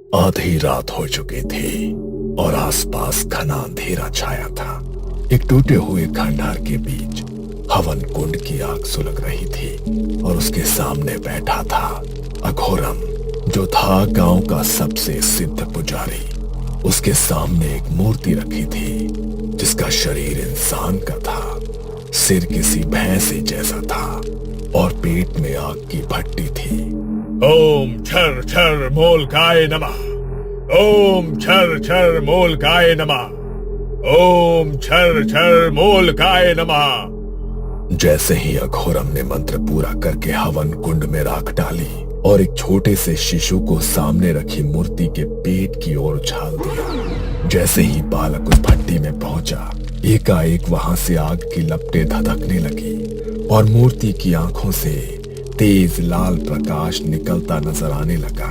आधी रात हो चुकी थी और आसपास घना अंधेरा छाया था। एक टूटे हुए खंडहर के बीच हवन कुंड की आग सुलग रही थी और उसके सामने बैठा था अघोरम, जो था गांव का सबसे सिद्ध पुजारी। उसके सामने एक मूर्ति रखी थी जिसका शरीर इंसान का था, सिर किसी भैंस जैसा था और पेट में आग की भट्टी थी। ओम छर छर मोलकाय नमः। ओम छर छर मोलकाय नमः। ओम छर छर मोलकाय नमः। जैसे ही अघोरम ने मंत्र पूरा करके हवन कुंड में राख डाली और एक छोटे से शिशु को सामने रखी मूर्ति के पेट की ओर उछाल दिया। जैसे ही बालक उस भट्टी में पहुंचा, एकाएक वहां से आग की लपटें धधकने लगी और मूर्ति की आंखों से तेज लाल प्रकाश निकलता नजर आने लगा।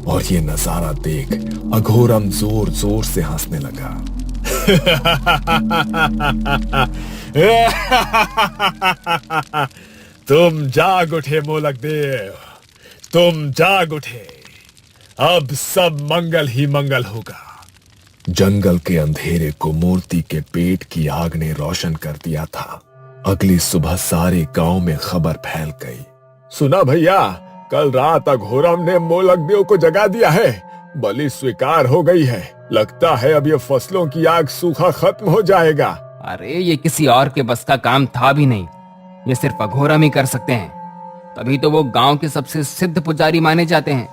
और ये नजारा देख अघोरम जोर जोर से हंसने लगा। तुम जाग उठे मोलक देव, तुम जाग उठे। अब सब मंगल ही मंगल होगा। जंगल के अंधेरे को मूर्ति के पेट की आग ने रोशन कर दिया था। अगली सुबह सारे गांव में खबर फैल गई। सुना भैया, कल रात अघोरम ने मोलक देव को जगा दिया है। बलि स्वीकार हो गई है। लगता है अब ये फसलों की आग सूखा खत्म हो जाएगा। अरे ये किसी और के बस का काम था भी नहीं, ये सिर्फ अघोरम ही कर सकते हैं। तभी तो वो गांव के सबसे सिद्ध पुजारी माने जाते हैं।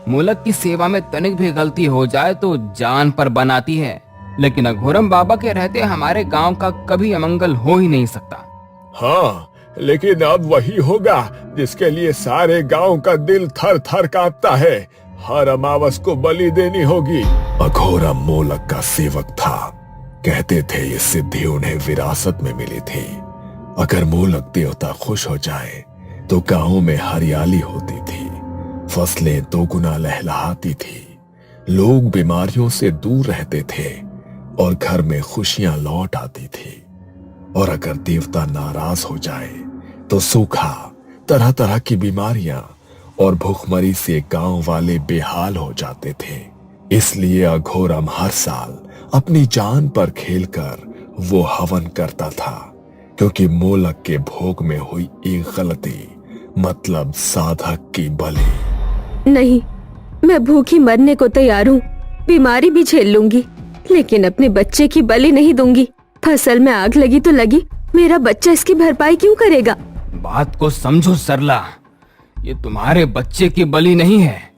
मोलक की सेवा में तनिक भी गलती हो जाए तो जान पर बनाती है, लेकिन अघोरम बाबा के रहते हमारे गांव का कभी अमंगल हो ही नहीं सकता। हाँ, लेकिन अब वही होगा जिसके लिए सारे गांव का दिल थर थर कांपता है। हर अमावस को बलि देनी होगी। अघोरम मोलक का सेवक था। कहते थे ये सिद्धि उन्हें विरासत में मिली थी। अगर मोलक देवता खुश हो जाए तो गांव में हरियाली होती थी, फसलें दोगुना लहलहाती थी, लोग बीमारियों से दूर रहते थे और घर में खुशियां लौट आती थी। और अगर देवता नाराज हो जाए तो सूखा, तरह तरह की बीमारियां और भूखमरी से गांव वाले बेहाल हो जाते थे। इसलिए अघोरम हर साल अपनी जान पर खेलकर वो हवन करता था, क्योंकि मोलक के भोग में हुई एक गलती, मतलब साधक की बलि। नहीं, मैं भूखी मरने को तैयार हूँ, बीमारी भी झेल लूंगी, लेकिन अपने बच्चे की बलि नहीं दूंगी। फसल में आग लगी तो लगी, मेरा बच्चा इसकी भरपाई क्यों करेगा? बात को समझो सरला, ये तुम्हारे बच्चे की बलि नहीं है,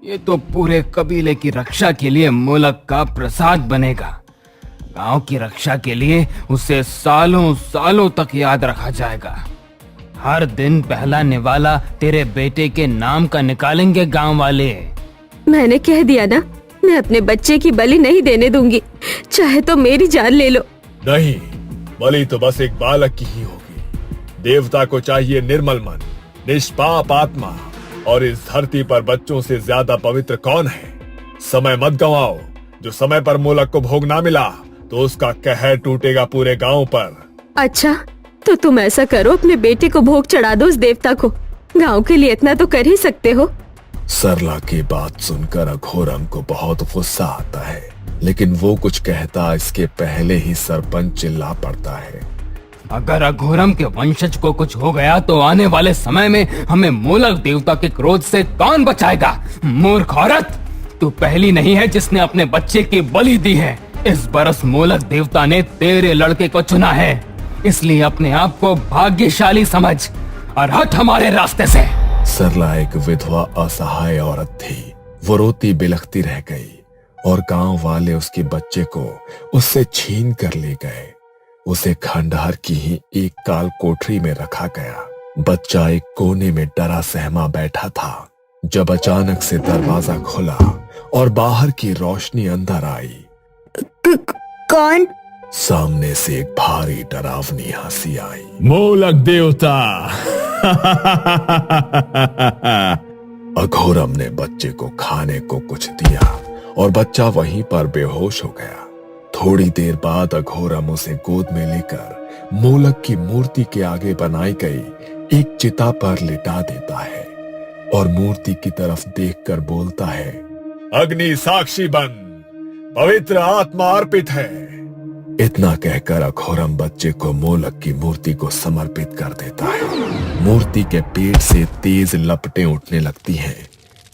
ये तो पूरे कबीले की रक्षा के लिए मोलक का प्रसाद बनेगा। गांव की रक्षा के लिए उसे सालों सालों तक याद रखा जाएगा। हर दिन पहला निवाला तेरे बेटे के नाम का निकालेंगे गांव वाले। मैंने कह दिया ना, मैं अपने बच्चे की बलि नहीं देने दूंगी, चाहे तो मेरी जान ले लो। नहीं, बलि तो बस एक बालक की ही होगी। देवता को चाहिए निर्मल मन, निष्पाप आत्मा, और इस धरती पर बच्चों से ज्यादा पवित्र कौन है? समय मत गंवाओ। जो समय पर मोलक को भोग ना मिला तो उसका कहर टूटेगा पूरे गांव पर। अच्छा, तो तुम ऐसा करो, अपने बेटे को भोग चढ़ा दो उस देवता को। गांव के लिए इतना तो कर ही सकते हो। सरला की बात सुनकर अघोरम को बहुत गुस्सा आता है, लेकिन वो कुछ कहता इसके पहले ही सरपंच चिल्ला पड़ता है। अगर अघोरम के वंशज को कुछ हो गया तो आने वाले समय में हमें मोलक देवता के क्रोध से कौन बचाएगा? मूर्ख औरत, तू पहली नहीं है जिसने अपने बच्चे की बलि दी है। इस बरस मोलक देवता ने तेरे लड़के को चुना है, इसलिए अपने आप को भाग्यशाली समझ और हट हमारे रास्ते से। सरला एक विधवा असहाय औरत थी। वो रोती बिलखती रह गई और गांव वाले उसके बच्चे को उससे छीन कर ले गए। उसे खंडहर की ही एक काल कोठरी में रखा गया। बच्चा एक कोने में डरा सहमा बैठा था जब अचानक से दरवाजा खुला और बाहर की रोशनी अंदर आई। कौन? सामने से एक भारी डरावनी हंसी आई। मोलक देवता। अघोरम ने बच्चे को खाने को कुछ दिया और बच्चा वहीं पर बेहोश हो गया। थोड़ी देर बाद अघोरम उसे गोद में लेकर मोलक की मूर्ति के आगे बनाई गई एक चिता पर लिटा देता है और मूर्ति की तरफ देखकर बोलता है, अग्नि साक्षी बन, पवित्र आत्मा अर्पित है। इतना कहकर अघोरम बच्चे को मोलक की मूर्ति को समर्पित कर देता है। मूर्ति के पेट से तेज लपटें उठने लगती हैं।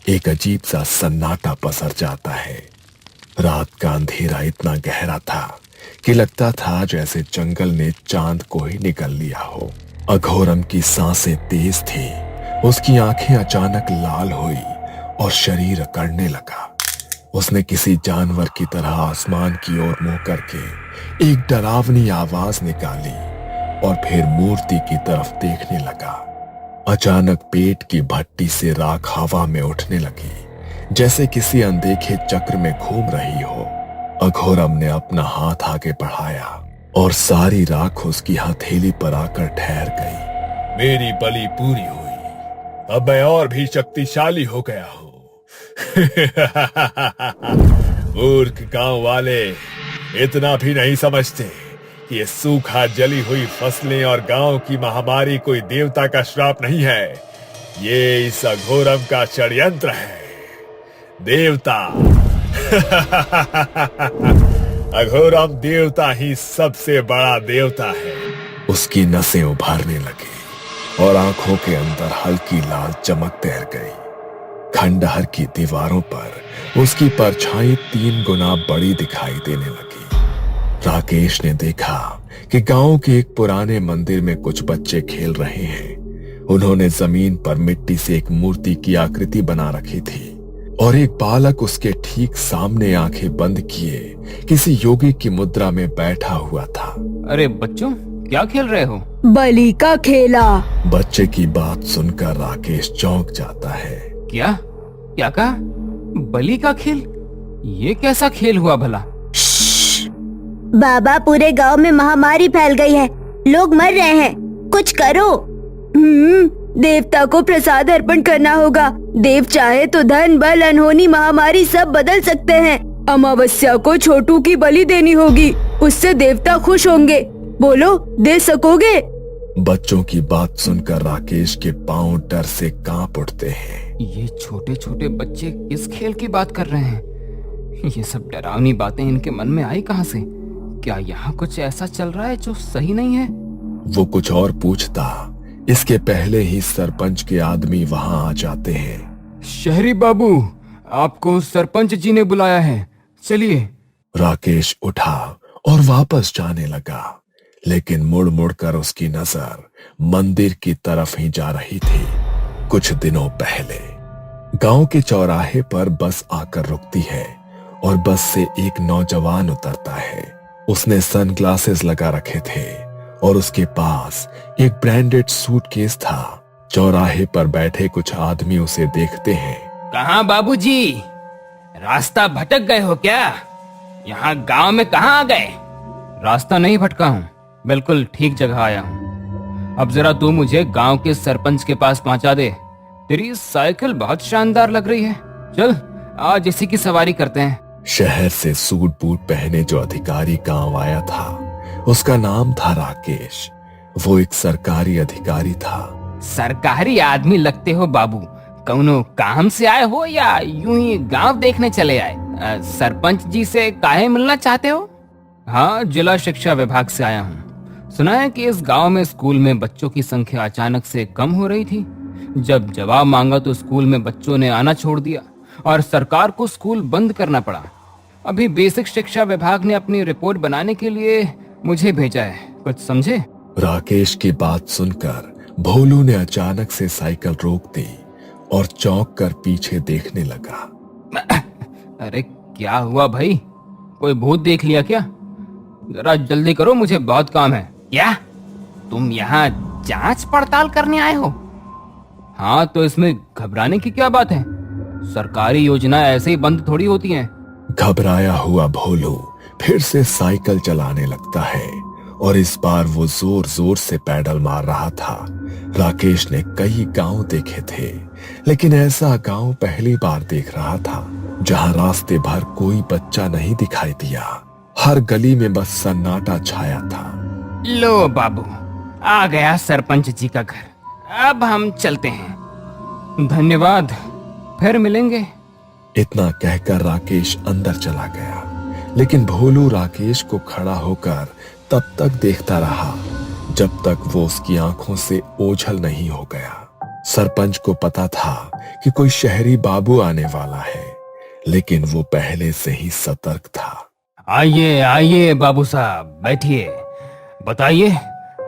एक अजीब सा सन्नाटा पसर जाता है। रात का अंधेरा इतना गहरा था कि लगता था जैसे जंगल ने चांद को ही निगल लिया हो। अघोरम की सांसें तेज थी। उसकी आंखें अचानक लाल हुई और शरीर अकड़ने लगा। उसने किसी जानवर की तरह आसमान की ओर मुंह करके एक डरावनी आवाज निकाली और फिर मूर्ति की तरफ देखने लगा। अचानक पेट की भट्टी से राख हवा में उठने लगी, जैसे किसी अनदेखे चक्र में घूम रही हो। अघोरम ने अपना हाथ आगे बढ़ाया और सारी राख उसकी हथेली पर आकर ठहर गई। मेरी बलि पूरी हुई, अब मैं और भी शक्तिशाली हो गया हूं। मूर्ख गांव वाले इतना भी नहीं समझते कि ये सूखा जली हुई फसलें और गांव की महामारी कोई देवता का श्राप नहीं है। ये इस अघोरम का षड्यंत्र है। देवता अघोरम देवता ही सबसे बड़ा देवता है। उसकी नसें उभारने लगी और आंखों के अंदर हल्की लाल चमक तैर गई। खंडहर की दीवारों पर उसकी परछाई 3 गुना बड़ी दिखाई देने लगी। राकेश ने देखा कि गांव के एक पुराने मंदिर में कुछ बच्चे खेल रहे हैं। उन्होंने जमीन पर मिट्टी से एक मूर्ति की आकृति बना रखी थी और एक बालक उसके ठीक सामने आंखें बंद किए किसी योगी की मुद्रा में बैठा हुआ था। अरे बच्चों, क्या खेल रहे हो? बलि का खेला। बच्चे की बात सुनकर राकेश चौंक जाता है। क्या क्या कहा? बलि का खेल? ये कैसा खेल हुआ भला? बाबा, पूरे गांव में महामारी फैल गई है, लोग मर रहे हैं, कुछ करो। देवता को प्रसाद अर्पण करना होगा। देव चाहे तो धन बल अनहोनी महामारी सब बदल सकते हैं। अमावस्या को छोटू की बलि देनी होगी, उससे देवता खुश होंगे। बोलो, दे सकोगे? बच्चों की बात सुनकर राकेश के पांव डर से कांप उठते हैं। ये छोटे छोटे बच्चे किस खेल की बात कर रहे हैं? ये सब डरावनी बातें इनके मन में आई कहां से? क्या यहाँ कुछ ऐसा चल रहा है जो सही नहीं है? वो कुछ और पूछता, इसके पहले ही सरपंच के आदमी वहां आ जाते हैं। शहरी बाबू, आपको सरपंच जी ने बुलाया है, चलिए। राकेश उठा और वापस जाने लगा, लेकिन मुड़ मुड़ कर उसकी नजर मंदिर की तरफ ही जा रही थी। कुछ दिनों पहले गांव के चौराहे पर बस आकर रुकती है और बस से एक नौजवान उतरता है। उसने सनग्लासेस लगा रखे थे और उसके पास एक ब्रांडेड सूटकेस था। चौराहे पर बैठे कुछ आदमी उसे देखते हैं। कहाँ बाबूजी, रास्ता भटक गए हो क्या? यहाँ गांव में कहाँ आ गए? रास्ता नहीं भटका हूँ, बिल्कुल ठीक जगह आया हूँ। अब जरा तू मुझे गांव के सरपंच के पास पहुंचा दे। तेरी साइकिल बहुत शानदार लग रही है, चल आज इसी की सवारी करते हैं। शहर से सूट बूट पहने जो अधिकारी गांव आया था, उसका नाम था राकेश। वो एक सरकारी अधिकारी था। सरकारी आदमी लगते हो बाबू, कौनो काम से आए हो या यूं ही गांव देखने चले आए? सरपंच जी से काहे मिलना चाहते हो? हाँ, जिला शिक्षा विभाग से आया हूँ। सुना है कि इस गांव में स्कूल में बच्चों की संख्या अचानक से कम हो रही थी। जब जवाब मांगा तो स्कूल में बच्चों ने आना छोड़ दिया और सरकार को स्कूल बंद करना पड़ा। अभी बेसिक शिक्षा विभाग ने अपनी रिपोर्ट बनाने के लिए मुझे भेजा है, कुछ समझे? राकेश की बात सुनकर भोलू ने अचानक से साइकिल रोक दी और चौंक कर पीछे देखने लगा। अरे क्या हुआ भाई, कोई भूत देख लिया क्या? जरा जल्दी करो, मुझे बहुत काम है। क्या तुम यहाँ जांच पड़ताल करने आए हो? हाँ, तो इसमें घबराने की क्या बात है? सरकारी योजना ऐसे ही बंद थोड़ी होती हैं। घबराया हुआ भोलू फिर से साइकिल चलाने लगता है और इस बार वो जोर जोर से पैडल मार रहा था। राकेश ने कई गांव देखे थे, लेकिन ऐसा गांव पहली बार देख रहा था जहां रास्ते भर कोई बच्चा नहीं दिखाई दिया। हर गली में बस सन्नाटा छाया था। लो बाबू, आ गया सरपंच जी का घर, अब हम चलते हैं। धन्यवाद, फिर मिलेंगे। इतना कहकर राकेश अंदर चला गया, लेकिन भोलू राकेश को खड़ा होकर तब तक देखता रहा जब तक वो उसकी आंखों से ओझल नहीं हो गया। सरपंच को पता था कि कोई शहरी बाबू आने वाला है, लेकिन वो पहले से ही सतर्क था। आइए आइए बाबू साहब, बैठिए। बताइए,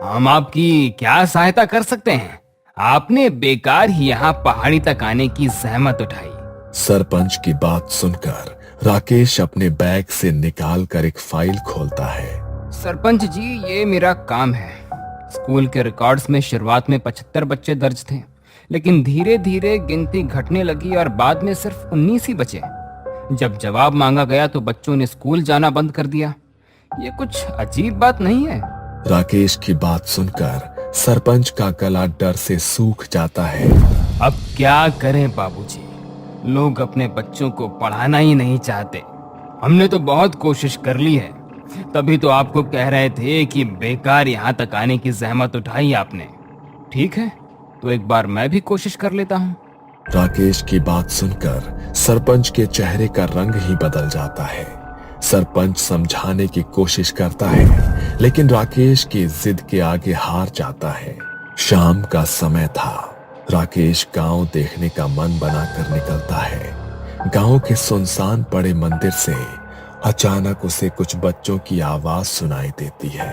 हम आपकी क्या सहायता कर सकते हैं? आपने बेकार ही यहाँ पहाड़ी तक आने की जहमत उठाई। सरपंच की बात सुनकर राकेश अपने बैग से निकाल कर एक फाइल खोलता है। सरपंच जी, ये मेरा काम है। स्कूल के रिकॉर्ड्स में शुरुआत में 75 बच्चे दर्ज थे, लेकिन धीरे धीरे गिनती घटने लगी और बाद में सिर्फ 19 ही बचे। जब जवाब मांगा गया तो बच्चों ने स्कूल जाना बंद कर दिया। ये कुछ अजीब बात नहीं है? राकेश की बात सुनकर सरपंच का गला डर से सूख जाता है। अब क्या करें बाबूजी, लोग अपने बच्चों को पढ़ाना ही नहीं चाहते। हमने तो बहुत कोशिश कर ली है, तभी तो आपको कह रहे थे कि बेकार यहाँ तक आने की जहमत उठाई आपने। ठीक है, तो एक बार मैं भी कोशिश कर लेता हूँ। राकेश की बात सुनकर सरपंच के चेहरे का रंग ही बदल जाता है। सरपंच समझाने की कोशिश करता है, लेकिन राकेश की जिद के आगे हार जाता है। शाम का समय था। राकेश गांव देखने का मन बनाकर निकलता है। गांव के सुनसान पड़े मंदिर से अचानक उसे कुछ बच्चों की आवाज सुनाई देती है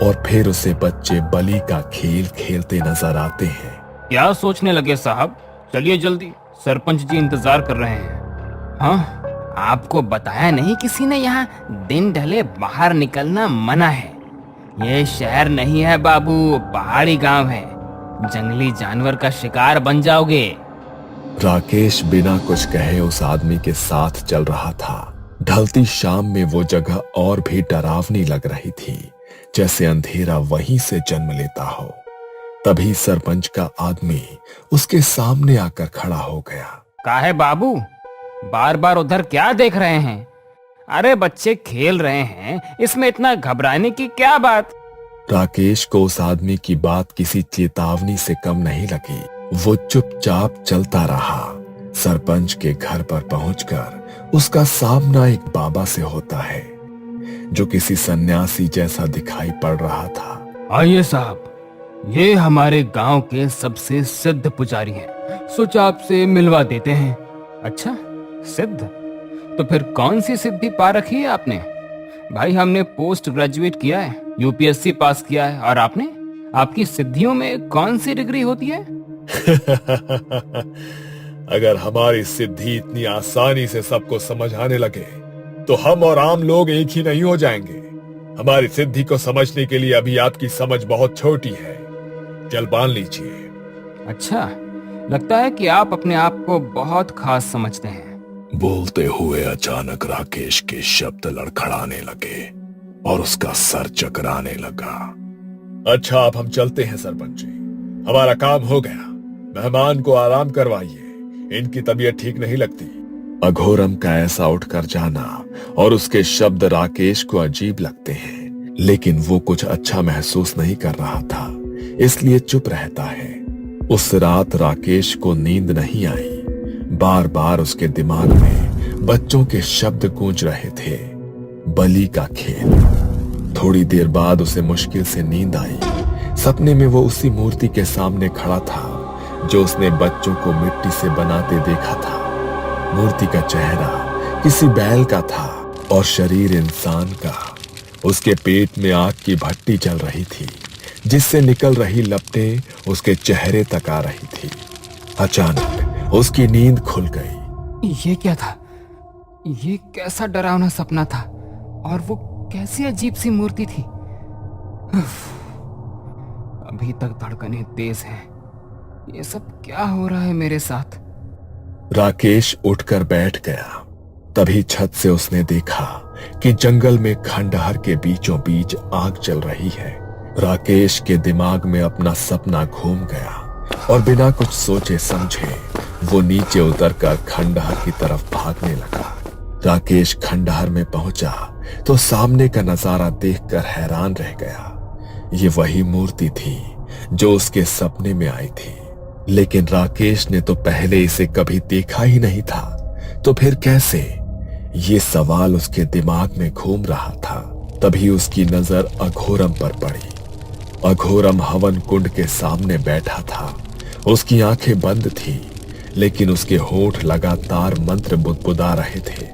और फिर उसे बच्चे बलि का खेल खेलते नजर आते हैं। क्या सोचने लगे साहब? चलिए जल्दी, सरपंच जी इंतजार कर रहे हैं। हाँ, आपको बताया नहीं किसी ने यहाँ दिन ढले बाहर निकलना मना है? ये शहर नहीं है बाबू, पहाड़ी गांव है। जंगली जानवर का शिकार बन जाओगे। राकेश बिना कुछ कहे उस आदमी के साथ चल रहा था। ढलती शाम में वो जगह और भी डरावनी लग रही थी, जैसे अंधेरा वहीं से जन्म लेता हो। तभी सरपंच का आदमी उसके सामने आकर खड़ा हो गया। काहे बाबू, बार बार उधर क्या देख रहे हैं? अरे बच्चे खेल रहे हैं, इसमें इतना घबराने की क्या बात? राकेश को उस आदमी की बात किसी चेतावनी से कम नहीं लगी। वो चुपचाप चलता रहा। सरपंच के घर पर पहुंचकर उसका सामना एक बाबा से होता है, जो किसी सन्यासी जैसा दिखाई पड़ रहा था। आइए साहब, ये हमारे गांव के सबसे सिद्ध पुजारी हैं। सोचा आपसे मिलवा देते हैं। अच्छा, सिद्ध? तो फिर कौन सी सिद्धि पा रखी है आपने? भाई, हमने पोस्ट ग्रेजुएट किया है, यूपीएससी पास किया है, और आपने? आपकी सिद्धियों में कौन सी डिग्री होती है? अगर हमारी सिद्धि इतनी आसानी से सबको समझ आने लगे तो हम और आम लोग एक ही नहीं हो जाएंगे। हमारी सिद्धि को समझने के लिए अभी आपकी समझ बहुत छोटी है। चल बांध लीजिए। अच्छा, लगता है कि आप अपने आप को बहुत खास समझते हैं। बोलते हुए अचानक राकेश के शब्द लड़खड़ाने लगे और उसका सर चकराने लगा। अच्छा, अब हम चलते हैं सरपंच जी, हमारा काम हो गया। मेहमान को आराम करवाइए, इनकी तबीयत ठीक नहीं लगती। अघोरम का ऐसा उठकर जाना और उसके शब्द राकेश को अजीब लगते हैं, लेकिन वो कुछ अच्छा महसूस नहीं कर रहा था, इसलिए चुप रहता है। उस रात राकेश को नींद नहीं आई। बार बार उसके दिमाग में बच्चों के शब्द गूंज रहे थे। बलि का खेल। थोड़ी देर बाद उसे मुश्किल से नींद आई। सपने में वो उसी मूर्ति के सामने खड़ा था जो उसने बच्चों को मिट्टी से बनाते देखा था। मूर्ति का चेहरा किसी बैल का था और शरीर इंसान का। उसके पेट में आग की भट्टी चल रही थी, जिससे निकल रही लपटें उसके चेहरे तक आ रही थी। अचानक उसकी नींद खुल गई। ये क्या था? ये कैसा डरावना सपना था? और वो कैसी अजीब सी मूर्ति थी? अभी तक धड़कनें तेज हैं। ये सब क्या हो रहा है मेरे साथ? राकेश उठकर बैठ गया। तभी छत से उसने देखा कि जंगल में खंडहर के बीचों बीच आग जल रही है। राकेश के दिमाग में अपना सपना घूम गया और बिना कुछ सोचे समझे वो नीचे उतरकर खंडहर की तरफ भागने लगा। राकेश खंडहर में पहुंचा तो सामने का नजारा देखकर हैरान रह गया। ये वही मूर्ति थी जो उसके सपने में आई थी, लेकिन राकेश ने तो पहले इसे कभी देखा ही नहीं था। तो फिर कैसे? ये सवाल उसके दिमाग में घूम रहा था। तभी उसकी नजर अघोरम पर पड़ी। अघोरम हवन कुंड के सामने बैठा था। उसकी आंखें बंद थी, लेकिन उसके होठ लगातार मंत्र बुदबुदा रहे थे।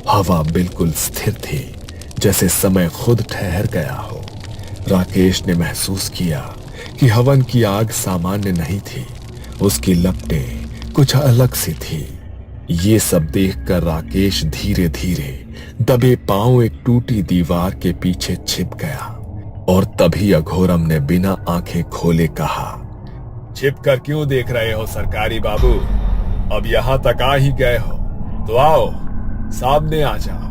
हवा बिल्कुल स्थिर थी, जैसे समय खुद ठहर गया हो। राकेश ने महसूस किया कि हवन की आग सामान्य नहीं थी, उसकी लपटें कुछ अलग सी थी। ये सब देखकर राकेश धीरे धीरे दबे पांव एक टूटी दीवार के पीछे छिप गया। और तभी अघोरम ने बिना आंखें खोले कहा, छिप कर क्यों देख रहे हो सरकारी बाबू? अब यहाँ तक आ ही गए हो तो आओ, सामने आ जाओ।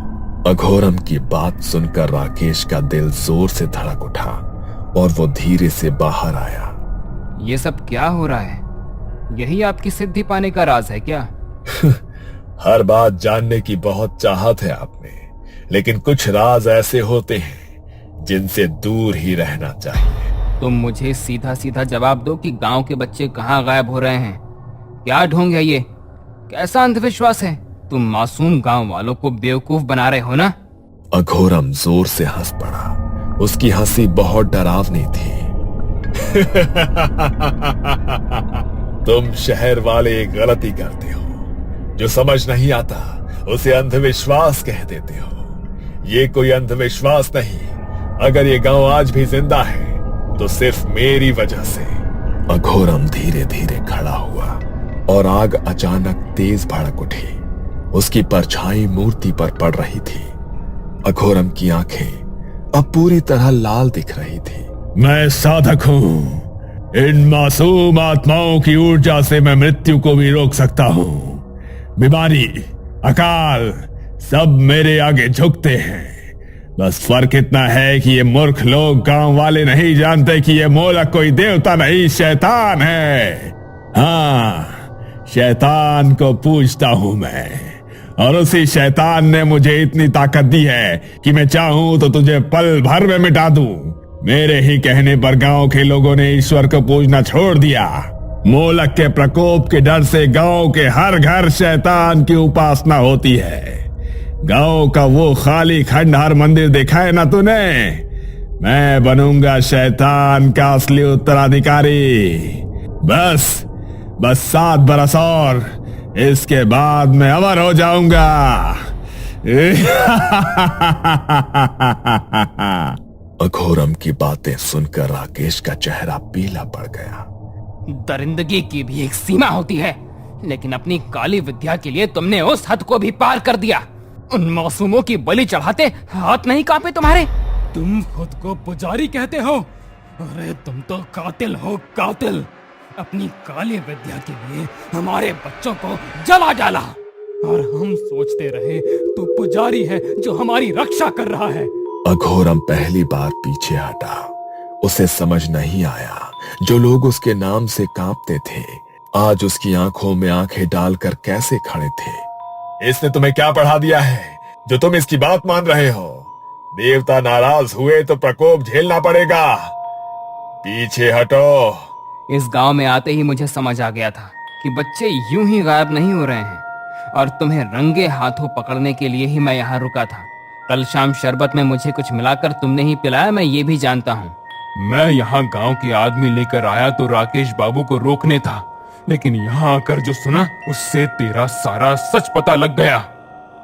अघोरम की बात सुनकर राकेश का दिल जोर से धड़क उठा और वो धीरे से बाहर आया। ये सब क्या हो रहा है? यही आपकी सिद्धि पाने का राज है क्या? हर बात जानने की बहुत चाहत है आप में, लेकिन कुछ राज ऐसे होते हैं जिनसे दूर ही रहना चाहिए। तुम मुझे सीधा सीधा जवाब दो कि गांव के बच्चे कहाँ गायब हो रहे हैं? क्या ढोंग है ये? कैसा अंधविश्वास है? तुम मासूम गांव वालों को बेवकूफ बना रहे हो ना? अघोरम जोर से हंस पड़ा। उसकी हंसी बहुत डरावनी थी। तुम शहर वाले एक गलती करते हो, जो समझ नहीं आता उसे अंधविश्वास कह देते हो। ये कोई अंधविश्वास नहीं। अगर ये गांव आज भी जिंदा है तो सिर्फ मेरी वजह से। अघोरम धीरे धीरे खड़ा हुआ और आग अचानक तेज भड़क उठी। उसकी परछाई मूर्ति पर पड़ रही थी। अघोरम की आंखें अब पूरी तरह लाल दिख रही थी। मैं साधक हूं। इन मासूम आत्माओं की ऊर्जा से मैं मृत्यु को भी रोक सकता हूं। बीमारी, अकाल सब मेरे आगे झुकते हैं। बस फर्क इतना है कि ये मूर्ख लोग गांव वाले नहीं जानते कि ये मोलक कोई देवता नहीं, शैतान है। हाँ, शैतान को पूजता हूं मैं, और उसी शैतान ने मुझे इतनी ताकत दी है कि मैं चाहूं तो तुझे पल भर में मिटा दूं। मेरे ही कहने पर गांव के लोगों ने ईश्वर को पूजना छोड़ दिया। मोलक के प्रकोप के डर से गांव के हर घर शैतान की उपासना होती है। गांव का वो खाली खंडहर मंदिर देखा है ना तूने? मैं बनूंगा शैतान का असली उत्तराधिकारी। बस 7 बरस और इसके बाद मैं अमर हो जाऊंगा। अघोरम की बातें सुनकर राकेश का चेहरा पीला पड़ गया। दरिंदगी की भी एक सीमा होती है, लेकिन अपनी काली विद्या के लिए तुमने उस हद को भी पार कर दिया। उन मासूमों की बलि चढ़ाते हाथ नहीं कांपे तुम्हारे? तुम खुद को पुजारी कहते हो? अरे तुम तो कातिल हो, कातिल। अपनी काली विद्या के लिए हमारे बच्चों को जला डाला, और हम सोचते रहे तू पुजारी है जो हमारी रक्षा कर रहा है। अघोरम पहली बार पीछे हटा। उसे समझ नहीं आया जो लोग उसके नाम से कांपते थे आज उसकी आंखों में आंखें डालकर कैसे खड़े थे। इसने तुम्हें क्या पढ़ा दिया है जो तुम इसकी बात मान रहे हो? देवता नाराज हुए तो प्रकोप झेलना पड़ेगा। पीछे हटो। इस गांव में आते ही मुझे समझ आ गया था कि बच्चे यूं ही गायब नहीं हो रहे हैं, और तुम्हें रंगे हाथों पकड़ने के लिए ही मैं यहाँ रुका था। कल शाम शरबत में मुझे कुछ मिलाकर तुमने ही पिलाया, मैं ये भी जानता हूँ। मैं यहाँ गांव के आदमी लेकर आया तो राकेश बाबू को रोकने था, लेकिन यहाँ आकर जो सुना उससे तेरा सारा सच पता लग गया।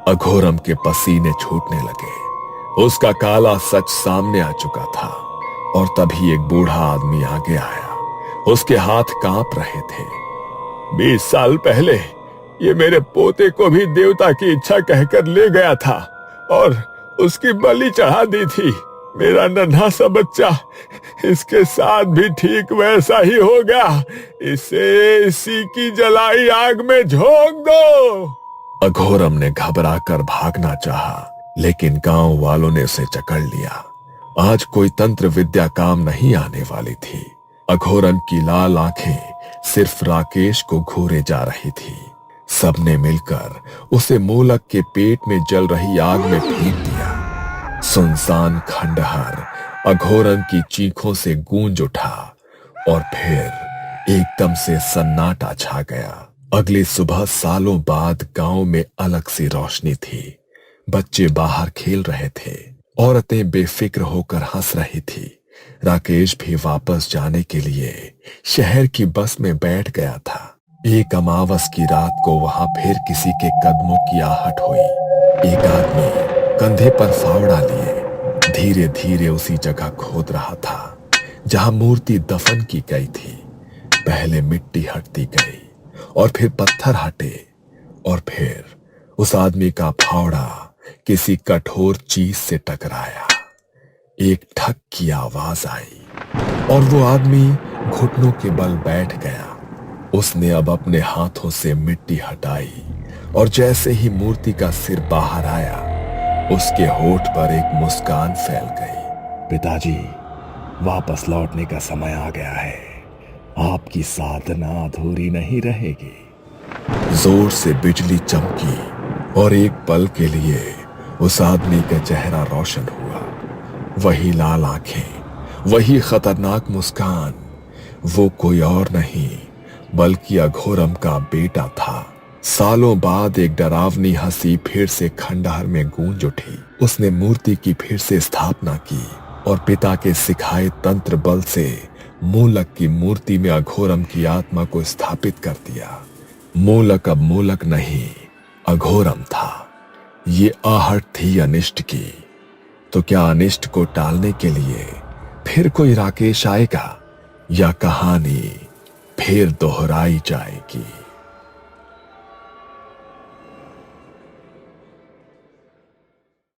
अघोरम के पसीने छूटने लगे। उसका काला सच सामने आ चुका था, और तभी एक बूढ़ा आदमी आगे आया। उसके हाथ कांप रहे थे। 20 साल पहले ये मेरे पोते को भी देवता की इच्छा कहकर ले गया था और उसकी बलि चढ़ा दी थी। मेरा नन्हा सा बच्चा, इसके साथ भी ठीक वैसा ही होगा। इसे इसी की जलाई आग में झोंक दो। अघोरम ने घबराकर भागना चाहा, लेकिन गांव वालों ने उसे जकड़ लिया। आज कोई तंत्र विद्या काम नहीं आने वाली थी। अघोरम की लाल आंखें सिर्फ राकेश को घूरे जा रही थी। सबने मिलकर उसे मोलक के पेट में जल रही आग में फेंक दिया। सुनसान खंडहर अघोरम की चीखों से गूंज उठा, और फिर एकदम से सन्नाटा छा गया। अगली सुबह सालों बाद गांव में अलग सी रोशनी थी। बच्चे बाहर खेल रहे थे, औरतें बेफिक्र होकर हंस रही थी। राकेश भी वापस जाने के लिए शहर की बस में बैठ गया था। एक अमावस की रात को वहां फिर किसी के कदमों की आहट हुई। एक आदमी कंधे पर फावड़ा लिए धीरे धीरे उसी जगह खोद रहा था जहां मूर्ति दफन की गई थी। पहले मिट्टी हटती गई और फिर पत्थर हटे और फिर उस आदमी का फावड़ा किसी कठोर चीज से टकराया। एक ठक की आवाज आई और वो आदमी घुटनों के बल बैठ गया। उसने अब अपने हाथों से मिट्टी हटाई और जैसे ही मूर्ति का सिर बाहर आया, उसके होठ पर एक मुस्कान फैल गई। पिताजी, वापस लौटने का समय आ गया है। आपकी साधना अधूरी नहीं रहेगी। जोर से बिजली चमकी और एक पल के लिए उस आदमी का चेहरा रोशन हुआ। वही लाल आंखें, वही खतरनाक मुस्कान। वो कोई और नहीं बल्कि अघोरम का बेटा था। सालों बाद एक डरावनी हंसी फिर से खंडहर में गूंज उठी। उसने मूर्ति की फिर से स्थापना की और पिता के सिखाए तंत्र बल से मूलक की मूर्ति में अघोरम की आत्मा को स्थापित कर दिया। मूलक अब मूलक नहीं, अघोरम था। ये आहट थी अनिष्ट की। तो क्या अनिष्ट को टालने के लिए फिर कोई राकेश आएगा या कहानी फिर दोहराई जाएगी?